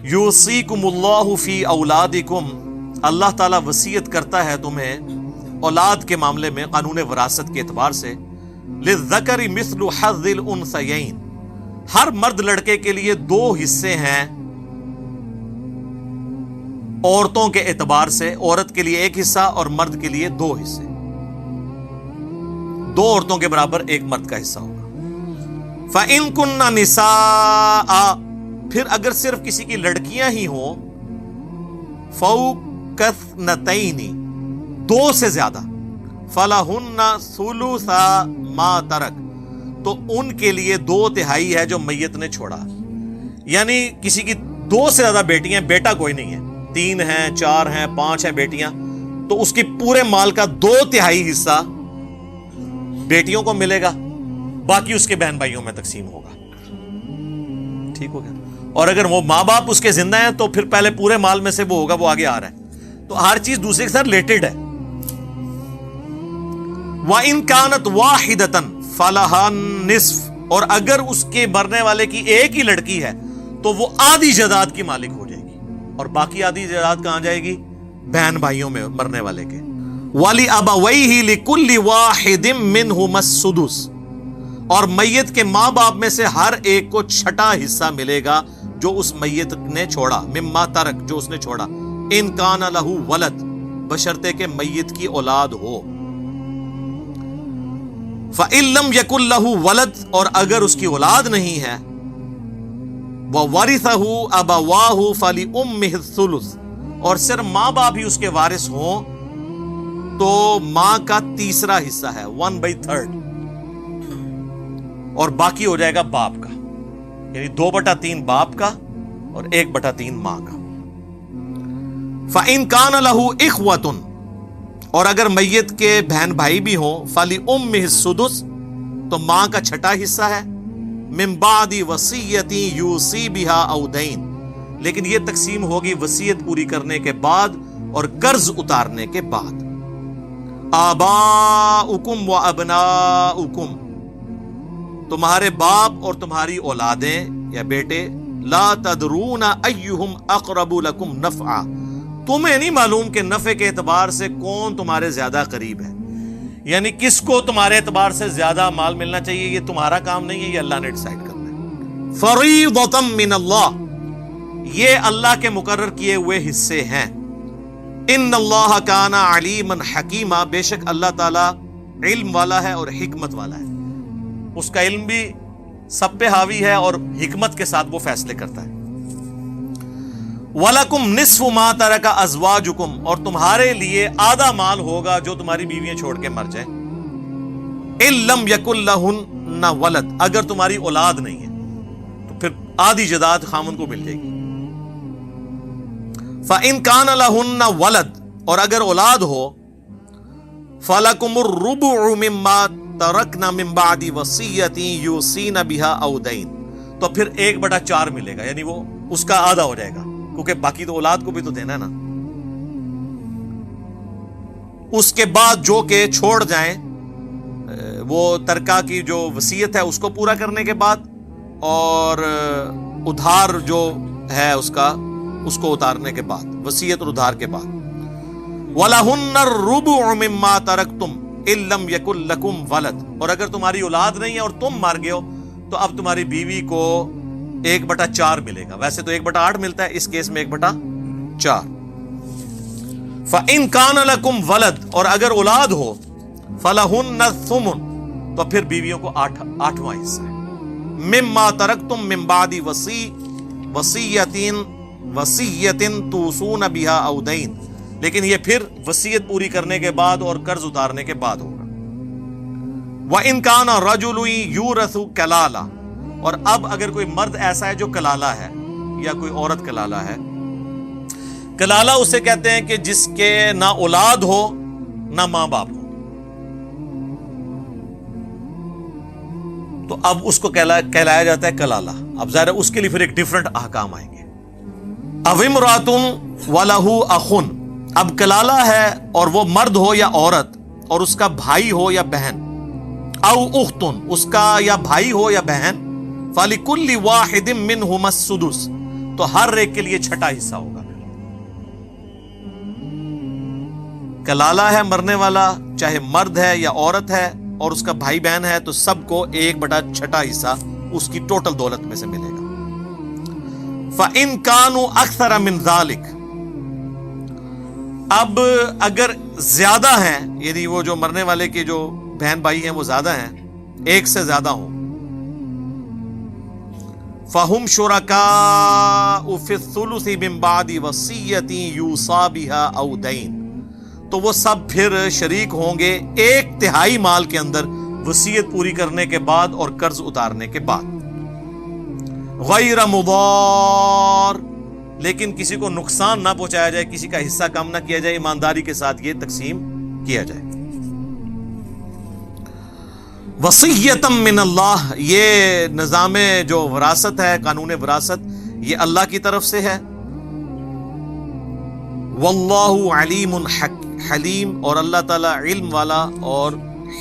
یوصیکم فی اولادکم، اللہ تعالیٰ وصیت کرتا ہے تمہیں اولاد کے معاملے میں قانون وراثت کے اعتبار سے، للذکر مثل حظ الانثیین، ہر مرد لڑکے کے لیے 2 حصے ہیں عورتوں کے اعتبار سے، عورت کے لیے 1 حصہ اور مرد کے لیے 2 حصے، 2 عورتوں کے برابر 1 مرد کا حصہ ہوگا۔ فَإِن كُنَّ نِسَاء، پھر اگر صرف کسی کی لڑکیاں ہی ہوں، فَوْقَ اثْنَتَيْنِ، 2 سے زیادہ، فَلَهُنَّ ثُلُثَ مَا تَرَكَ، تو ان کے لیے 2/3 ہے جو میت نے چھوڑا۔ یعنی کسی کی 2 سے زیادہ بیٹیاں، بیٹا کوئی نہیں ہے، 3 ہیں، 4 ہیں، 5 ہیں بیٹیاں، تو اس کی پورے مال کا 2/3 حصہ بیٹیوں کو ملے گا، باقی اس کے بہن بھائیوں میں تقسیم ہوگا۔ ٹھیک ہو گیا؟ اور اگر وہ ماں باپ اس کے زندہ ہیں تو پھر پہلے پورے مال میں سے وہ ہوگا، وہ آگے آ رہا ہے، تو ہر چیز دوسرے کے ساتھ ریلیٹڈ ہے۔ وَإِن كَانَتْ وَاحِدَةً فَلَهَا النِّصْفُ، اور اگر اس کے مرنے والے کی ایک ہی لڑکی ہے تو وہ آدھی جائیداد کی مالک ہو جائے گی، اور باقی آدھی جائیداد کہاں جائے گی؟ بہن بھائیوں میں مرنے والے کے۔ وَلِأَبَوَيْهِ لِكُلِّ وَاحِدٍ مِّنْهُمَا السُّدُسُ، اور میت کے ماں باپ میں سے ہر ایک کو 6واں حصہ ملے گا جو اس میت نے چھوڑا، مما ترک، جو اس نے چھوڑا، ان کان لہ ولد، بشرطے کہ میت کی اولاد ہو۔ فَإِن لَّمْ يَكُن لَّهُ وَلَدٌ، اور اگر اس کی اولاد نہیں ہے، وَوَرِثَهُ أَبَوَاهُ فَلِأُمِّهِ الثُّلُثُ، اور صرف ماں باپ ہی اس کے وارث ہوں تو ماں کا 3 حصہ ہے، 1/3، اور باقی ہو جائے گا باپ کا، یعنی 2/3 باپ کا اور 1/3 ماں کا۔ فَإِن كَانَ لَهُ إِخْوَةٌ، اور اگر میت کے بہن بھائی بھی ہوں، فَلِأُمِّهِ السُّدُسُ، تو ماں کا 6واں حصہ ہے، مِن بَعْدِ وَصِيَّةٍ يُوصِي بِهَا أَوْ دَيْنٍ، لیکن یہ تقسیم ہوگی وصیت پوری کرنے کے بعد اور قرض اتارنے کے بعد۔ آباؤکم وابناؤکم، تمہارے باپ اور تمہاری اولادیں یا بیٹے، لا تدرون ایہم اقرب لکم نفعا، تمہیں نہیں معلوم کہ نفع کے اعتبار سے کون تمہارے زیادہ قریب ہے، یعنی کس کو تمہارے اعتبار سے زیادہ مال ملنا چاہیے، یہ تمہارا کام نہیں ہے، یہ اللہ نے ڈیسائیڈ کرنا ہے۔ فریضۃ من اللہ، یہ اللہ کے مقرر کیے ہوئے حصے ہیں۔ ان اللہ کان علیما حکیما، بے شک اللہ تعالی علم والا ہے اور حکمت والا ہے، اس کا علم بھی سب پہ حاوی ہے اور حکمت کے ساتھ وہ فیصلے کرتا ہے۔ وَلَكُمْ نِصْفُ مَا تَرَكَ أَزْوَاجُكُمْ، اور تمہارے لیے آدھا مال ہوگا جو تمہاری بیویاں چھوڑ کے مر جائیں، إِن لَمْ يَكُن لَهُنَّ وَلَدٌ، اگر تمہاری اولاد نہیں ہے تو پھر آدھی جائیداد خامن کو مل جائے گی۔ فَإِن كَانَ لَهُنَّ وَلَدٌ، اور اگر اولاد ہو، فَلَكُمُ الرُّبُعُ مِمَّا تَرَكْنَ مِن بَعْدِ وَصِيَّةٍ يُوصِينَ بِهَا أَوْ دَيْنٍ، تو پھر 1/4 ملے گا، یعنی وہ اس کا آدھا ہو جائے گا، کیونکہ باقی تو اولاد کو بھی تو دینا ہے نا۔ اس کے بعد جو کہ چھوڑ جائیں، وہ ترکہ کی جو وصیت ہے اس کو پورا کرنے کے بعد، اور ادھار جو ہے اس کو اتارنے کے بعد، وصیت اور ادھار کے بعد۔ وَلَهُنَّ الرُّبُعُ مِمَّا تَرَكْتُمْ إِن لَّمْ يَكُن لَّكُمْ وَلَدٌ، اور اگر تمہاری اولاد نہیں ہے اور تم مر گئے ہو تو اب تمہاری بیوی کو 1/4 ملے گا، ویسے تو 1/8 ملتا ہے، اس کیس میں 1/4۔ فَإِن كَانَ لَكُمْ وَلَدٌ، اور اگر اولاد ہو، فَلَهُنَّ الثُّمُنُ، تو پھر بیویوں کو 8واں حصہ ہے، مِمَّا تَرَكْتُم مِّن بَعْدِ وَصِيَّةٍ تُوصُونَ بِهَا أَوْ دَيْنٍ، لیکن یہ پھر وصیت پوری کرنے کے بعد اور قرض اتارنے کے بعد ہوگا۔ وَإِن كَانَ رَجُلٌ يُورَثُ كَلَالَةً، اور اب اگر کوئی مرد ایسا ہے جو کلالہ ہے یا کوئی عورت کلالہ ہے، کلالہ اسے کہتے ہیں کہ جس کے نہ اولاد ہو نہ ماں باپ ہو، تو اب اس کو کہلایا جاتا ہے کلالہ۔ اب ظاہر ہے اس کے لیے پھر ایک ڈیفرنٹ احکام آئیں گے۔ اَوْ امْرَأَةٌ وَلَهُ أَخٌ، اب کلالہ ہے اور وہ مرد ہو یا عورت اور اس کا بھائی ہو یا بہن، او اختن، اس کا یا بھائی ہو یا بہن، فَلِكُلِّ وَاحِدٍ مِّنْهُمَا السُّدُسُ، تو ہر ایک کے لیے چھٹا حصہ ہوگا. کلالہ ہے مرنے والا، چاہے مرد ہے یا عورت ہے، اور اس کا بھائی بہن ہے، تو سب کو 1/6 حصہ اس کی ٹوٹل دولت میں سے ملے گا. فَإِن كَانُوا أَكْثَرَ مِنْ ذَلِكَ، اب اگر زیادہ ہیں، یعنی وہ جو مرنے والے کے جو بہن بھائی ہیں وہ زیادہ ہیں، ایک سے زیادہ ہوں، فَهُمْ شُرَكَاءُ فِي الثُّلُثِ مِنْ بَعْدِ وَصِيَّةٍ يُوصَى بِهَا أَوْ دَيْنٍ، تو وہ سب پھر شریک ہوں گے 1/3 مال کے اندر وصیت پوری کرنے کے بعد اور قرض اتارنے کے بعد. غیر مضار، لیکن کسی کو نقصان نہ پہنچایا جائے، کسی کا حصہ کم نہ کیا جائے، ایمانداری کے ساتھ یہ تقسیم کیا جائے. وصیۃ من اللہ، یہ نظام جو وراثت ہے، قانون وراثت، یہ اللہ کی طرف سے ہے. واللہ علیم حلیم، اور اللہ تعالیٰ علم والا اور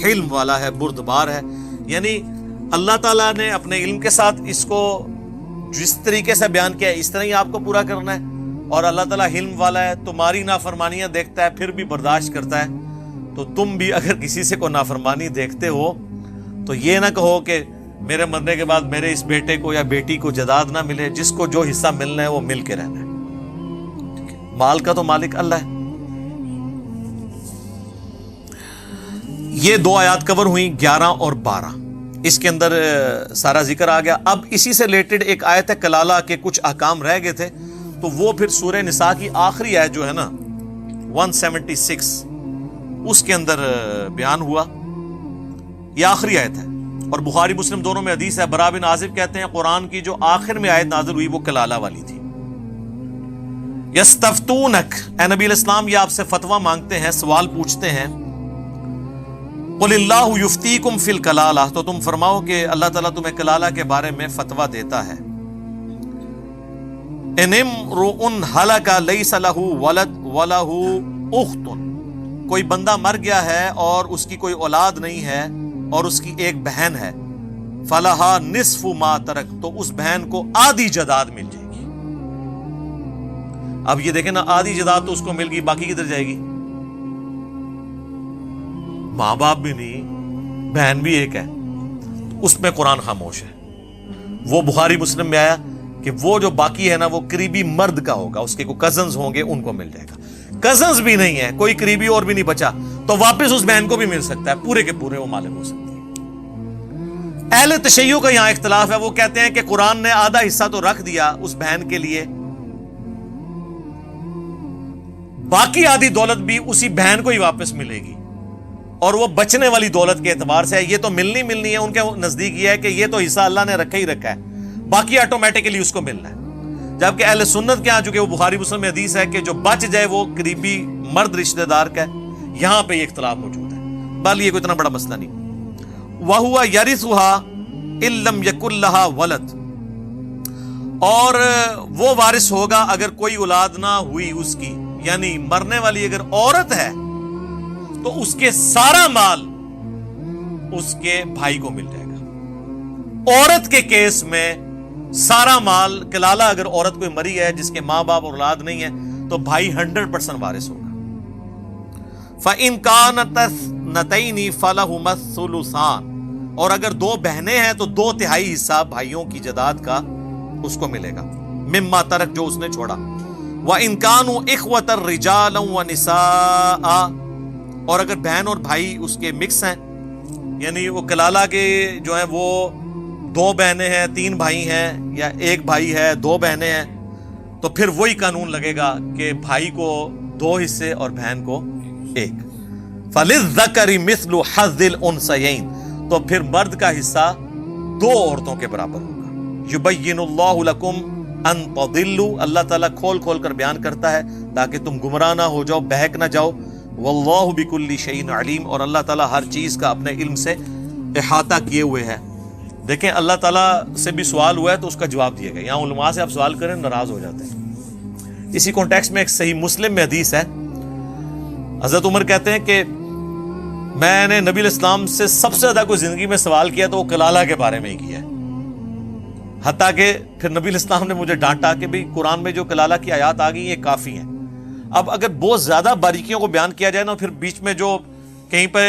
حلم والا ہے، بردبار ہے. یعنی اللہ تعالیٰ نے اپنے علم کے ساتھ اس کو جس طریقے سے بیان کیا ہے اس طرح ہی آپ کو پورا کرنا ہے، اور اللہ تعالیٰ حلم والا ہے، تمہاری نافرمانیاں دیکھتا ہے پھر بھی برداشت کرتا ہے. تو تم بھی اگر کسی سے کوئی نافرمانی دیکھتے ہو تو یہ نہ کہو کہ میرے مرنے کے بعد میرے اس بیٹے کو یا بیٹی کو جداد نہ ملے، جس کو جو حصہ ملنا ہے وہ مل کے رہنا ہے. مال کا تو مالک اللہ ہے. یہ 2 آیات کور ہوئی، 11 اور 12. اس کے اندر سارا ذکر آ گیا. اب اسی سے ریلیٹڈ ایک آیت ہے کلالہ کے کچھ احکام رہ گئے تھے، تو وہ پھر سورہ نساء کی آخری آیت جو ہے نا 176 اس کے اندر بیان ہوا. یہ آخری آیت ہے، اور بخاری مسلم دونوں میں حدیث ہے. براء بن عازب کہتے ہیں قرآن کی جو آخر میں آیت نازل ہوئی وہ کلالہ والی تھی. یستفتونک، اے نبی علیہ السلام یہ آپ سے فتویٰ مانگتے ہیں، سوال پوچھتے ہیں. قل اللہ یفتیکم فی الکلالہ، تو تم فرماؤ کہ اللہ تعالیٰ تمہیں کلالہ کے بارے میں فتویٰ دیتا ہے. ان امرؤ ہلک لیس لہ ولد ولہ اخت، کوئی بندہ مر گیا ہے اور اس کی کوئی اولاد نہیں ہے اور اس کی ایک بہن ہے، فلہا نصف ما ترک، تو اس بہن کو آدھی جداد مل جائے گی. اب یہ دیکھیں نا، آدھی جداد تو اس کو مل گئی، باقی کدھر جائے گی؟ ماں باپ بھی نہیں، بہن بھی ایک ہے، اس میں قرآن خاموش ہے. وہ بخاری مسلم میں آیا کہ وہ جو باقی ہے نا وہ قریبی مرد کا ہوگا، اس کے کوئی کزنز ہوں گے، ان کو مل جائے گا. کزنز بھی نہیں ہے، کوئی قریبی اور بھی نہیں بچا، تو واپس اس بہن کو بھی مل سکتا ہے، پورے کے پورے وہ مالک ہو سکتی ہے. اہل تشیع کا یہاں اختلاف ہے. وہ کہتے ہیں کہ قرآن نے آدھا حصہ تو رکھ دیا اس بہن کے لیے، باقی آدھی دولت بھی اسی بہن کو ہی واپس ملے گی، اور وہ بچنے والی دولت کے اعتبار سے یہ تو ملنی ہے. ان کے نزدیک یہ ہے کہ یہ تو حصہ اللہ نے رکھا ہی رکھا ہے، باقی آٹومیٹکلی اس کو ملنا ہے. جبکہ اہل سنت کے ہاں چونکہ وہ بخاری مسلم میں حدیث ہے کہ جو بچ جائے وہ قریبی مرد رشتہ دار کا ہے. یہاں پہ یہ اختلاف موجود ہے، بل یہ کوئی اتنا بڑا مسئلہ نہیں. وَهُوَ يَرِثُهَا إِن لَّمْ يَكُن لَّهَا وَلَدٌ، اور وہ وارث ہوگا اگر کوئی اولاد نہ ہوئی اس کی، یعنی مرنے والی اگر عورت ہے تو اس کے سارا مال اس کے بھائی کو مل جائے گا. عورت کے کیس میں سارا مال، کلالہ اگر عورت کوئی مری ہے جس کے ماں باپ اور اولاد نہیں ہے تو بھائی 100% وارث ہوگا. فَإِن كَانَتْ اثْنَتَيْنِ فَلَهُمَا الثُّلُثَانِ، اور اگر 2 بہنیں ہیں تو 2/3 حصہ بھائیوں کی جداد کا اس کو ملے گا، مما ترک، جو اس نے چھوڑا. وَإِن كَانُوا إِخْوَةً رِجَالًا وَنِسَاءً، اور اگر بہن اور بھائی اس کے مکس ہیں، یعنی وہ کلالہ کے جو ہیں وہ 2 بہنیں ہیں، 3 بھائی ہیں، یا 1 بھائی ہے 2 بہنیں ہیں، تو پھر وہی قانون لگے گا کہ بھائی کو 2 حصے اور بہن کو 1. فَلِلذَّكَرِ مِثْلُ حَظِّ الْأُنثَيَيْنِ، تو پھر مرد کا حصہ 2 عورتوں کے برابر ہوگا. يُبَيِّنُ اللَّهُ لَكُمْ أَن تَضِلُّوا، اللہ تعالیٰ کھول کھول کر بیان کرتا ہے تاکہ تم گمراہ نہ ہو جاؤ، بہک نہ جاؤ. واللہ بکل شیء علیم، اور اللہ تعالیٰ ہر چیز کا اپنے علم سے احاطہ کیے ہوئے ہے. دیکھیں اللہ تعالیٰ سے بھی سوال ہوا ہے تو اس کا جواب دیا گیا. یہاں علماء سے آپ سوال کریں ناراض ہو جاتے ہیں. اسی کانٹیکسٹ میں ایک صحیح مسلم میں حدیث ہے، حضرت عمر کہتے ہیں کہ میں نے نبی علیہ السلام سے سب سے زیادہ کوئی زندگی میں سوال کیا تو وہ کلالہ کے بارے میں ہی کیا ہے. حتیٰ کہ پھر نبی الاسلام نے مجھے ڈانٹا کہ بھئی قرآن میں جو کلالہ کی آیات آ گئی یہ کافی ہیں. اب اگر بہت زیادہ باریکیوں کو بیان کیا جائے نا پھر بیچ میں جو کہیں پہ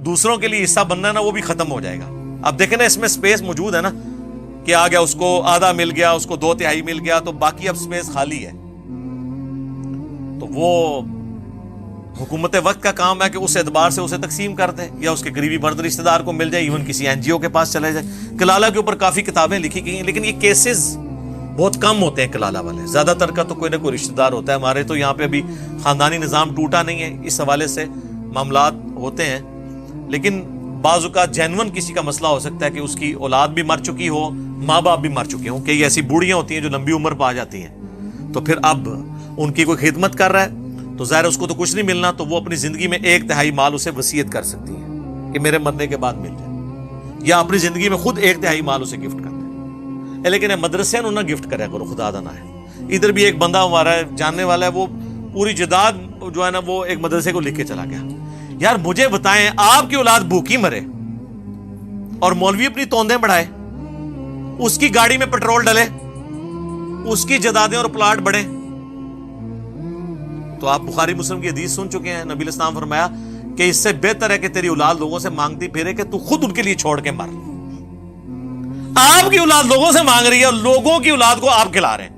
دوسروں کے لیے حصہ بننا ہے نا وہ بھی ختم ہو جائے گا. اب دیکھیں نا اس میں سپیس موجود ہے نا کہ آ گیا اس کو آدھا مل گیا, اس کو 2/3 مل گیا, تو باقی اب سپیس خالی ہے. تو وہ حکومت وقت کا کام ہے کہ اس اعتبار سے اسے تقسیم کر دے, یا اس کے قریبی مرد رشتہ دار کو مل جائے, ایون کسی NGO کے پاس چلے جائے. کلالہ کے اوپر کافی کتابیں لکھی گئی ہیں لیکن یہ کیسز بہت کم ہوتے ہیں کلالہ والے. زیادہ تر کا تو کوئی نہ کوئی رشتہ دار ہوتا ہے. ہمارے تو یہاں پہ ابھی خاندانی نظام ٹوٹا نہیں ہے, اس حوالے سے معاملات ہوتے ہیں. لیکن بعض اوقات جینون کسی کا مسئلہ ہو سکتا ہے کہ اس کی اولاد بھی مر چکی ہو, ماں باپ بھی مر چکے ہوں. کئی ایسی بوڑھیاں ہوتی ہیں جو لمبی عمر پہ آ جاتی ہیں, تو پھر اب ان کی کوئی خدمت کر رہا ہے تو ظاہر اس کو تو کچھ نہیں ملنا, تو وہ اپنی زندگی میں 1/3 مال اسے وصیت کر سکتی ہے کہ میرے مرنے کے بعد مل جائے, یا اپنی زندگی میں خود 1/3 مال اسے گفٹ کر دے. لیکن مدرسے نہ گفٹ کرے کرو, خدا نہ ہے. ادھر بھی ایک بندہ ہمارا جاننے والا ہے, وہ پوری جائیداد جو ہے نا وہ ایک مدرسے کو لکھ کے چلا گیا. یار مجھے بتائیں, آپ کی اولاد بھوکی مرے اور مولوی اپنی توندیں بڑھائے, اس کی گاڑی میں پیٹرول ڈلے, اس کی جائیدادیں اور پلاٹ بڑھے, تو آپ بخاری مسلم کی حدیث سن چکے ہیں. نبی الاسلام فرمایا کہ اس سے بہتر ہے کہ تیری اولاد لوگوں سے مانگتی پھرے کہ تو خود ان کے لیے چھوڑ کے مر. آپ کی اولاد لوگوں سے مانگ رہی ہے اور لوگوں کی اولاد کو آپ کھلا رہے ہیں.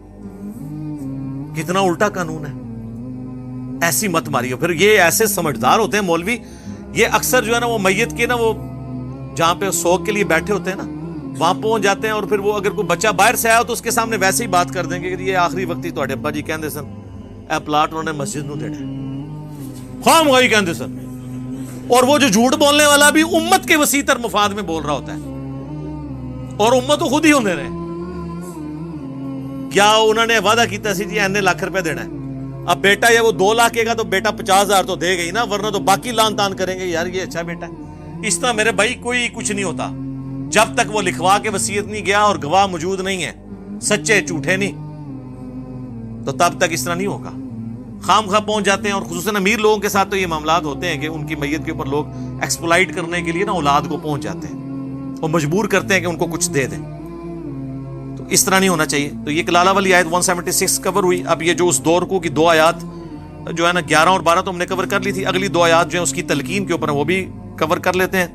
کتنا الٹا قانون ہے, ایسی مت ماری. پھر یہ ایسے سمجھدار ہوتے ہیں مولوی, یہ اکثر جو ہے نا وہ میت کے نا وہ جہاں پہ سوگ کے لیے بیٹھے ہوتے ہیں نا وہاں پہنچ جاتے ہیں, اور پھر وہ اگر کوئی بچہ باہر سے آیا تو اس کے سامنے ویسے ہی بات کر دیں گے کہ یہ آخری وقت ہی تواڈے ابا جی کہندے سن اے پلاٹ انہوں نے مسجد نو دینا, خواہ مخواہ کہندے سن. اور وہ جو جھوٹ بولنے والا بھی امت کے وسیع تر مفاد میں بول رہا ہوتا ہے, اور امت تو خود ہی ہوندے رہے. کیا انہوں نے وعدہ کیتا سی جی اینے لاکھ روپے دینا ہے, اب بیٹا یا وہ 2 لاکھ کا تو بیٹا 50,000 تو دے گئی نا, ورنہ تو باقی لان تان کریں گے یار یہ اچھا بیٹا ہے. اس طرح میرے بھائی کوئی کچھ نہیں ہوتا جب تک وہ لکھوا کے وصیت نہیں گیا اور گواہ موجود نہیں ہے, سچے جھوٹے نہیں, تو تب تک اس طرح نہیں ہوگا. خام خواہ پہنچ جاتے ہیں, اور خصوصاً امیر لوگوں کے ساتھ تو یہ معاملات ہوتے ہیں کہ ان کی میت کے اوپر لوگ ایکسپلائٹ کرنے کے لیے نا اولاد کو پہنچ جاتے ہیں اور مجبور کرتے ہیں کہ ان کو کچھ دے دیں. تو اس طرح نہیں ہونا چاہیے. تو یہ کلالہ والی آیت 176 کور ہوئی. اب یہ جو اس دور کو کی 2 آیات جو ہے نا 11 اور 12 تو ہم نے کور کر لی تھی, اگلی 2 آیات جو ہیں اس کی تلقین کے اوپر وہ بھی کور کر لیتے ہیں.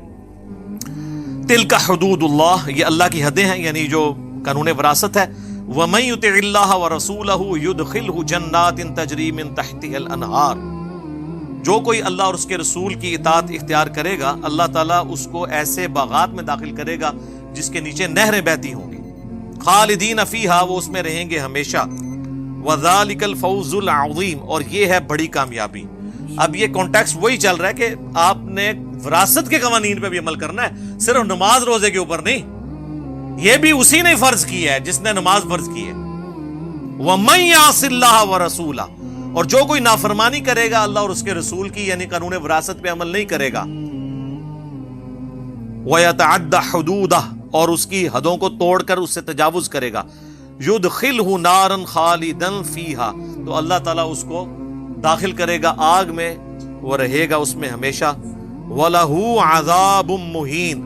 تلک حدود اللہ, یہ اللہ کی حدیں ہیں, یعنی جو قانون وراثت ہے. وَمَن يُطِعِ اللَّهَ وَرَسُولَهُ يُدْخِلْهُ جَنَّاتٍ تَجْرِي مِن تَحْتِهَا الْأَنْهَارُ, جو کوئی اللہ اور اس کے رسول کی اطاعت اختیار کرے گا اللہ تعالیٰ اس کو ایسے باغات میں داخل کرے گا جس کے نیچے نہریں بہتی ہوں گی. خالدین فیہا, وہ اس میں رہیں گے ہمیشہ. وَذَلِكَ الْفَوْزُ الْعَظِيمُ, اور یہ ہے بڑی کامیابی. اب یہ کانٹیکسٹ وہی چل رہا ہے کہ آپ نے وراثت کے قوانین پہ بھی عمل کرنا ہے, صرف نماز روزے کے اوپر نہیں. یہ بھی اسی نے فرض کی ہے جس نے نماز فرض کی ہے. وَمَن يَعْصِ اللَّهَ وَرَسُولَهُ, اور جو کوئی نافرمانی کرے گا اللہ اور اس کے رسول کی, یعنی قانون وراثت پہ عمل نہیں کرے گا. وَيَتَعَدَّ حُدُودَهُ, اور اس کی حدوں کو توڑ کر اس سے تجاوز کرے گا. يُدْخِلْهُ نَارًا خَالِدًا فِيهَا, تو اللہ تعالیٰ اس کو داخل کرے گا آگ میں, وہ رہے گا اس میں ہمیشہ. وَلَهُ عَذَابٌ مُهِينٌ,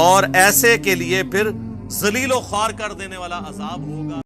اور ایسے کے لیے پھر ذلیل و خوار کر دینے والا عذاب ہوگا.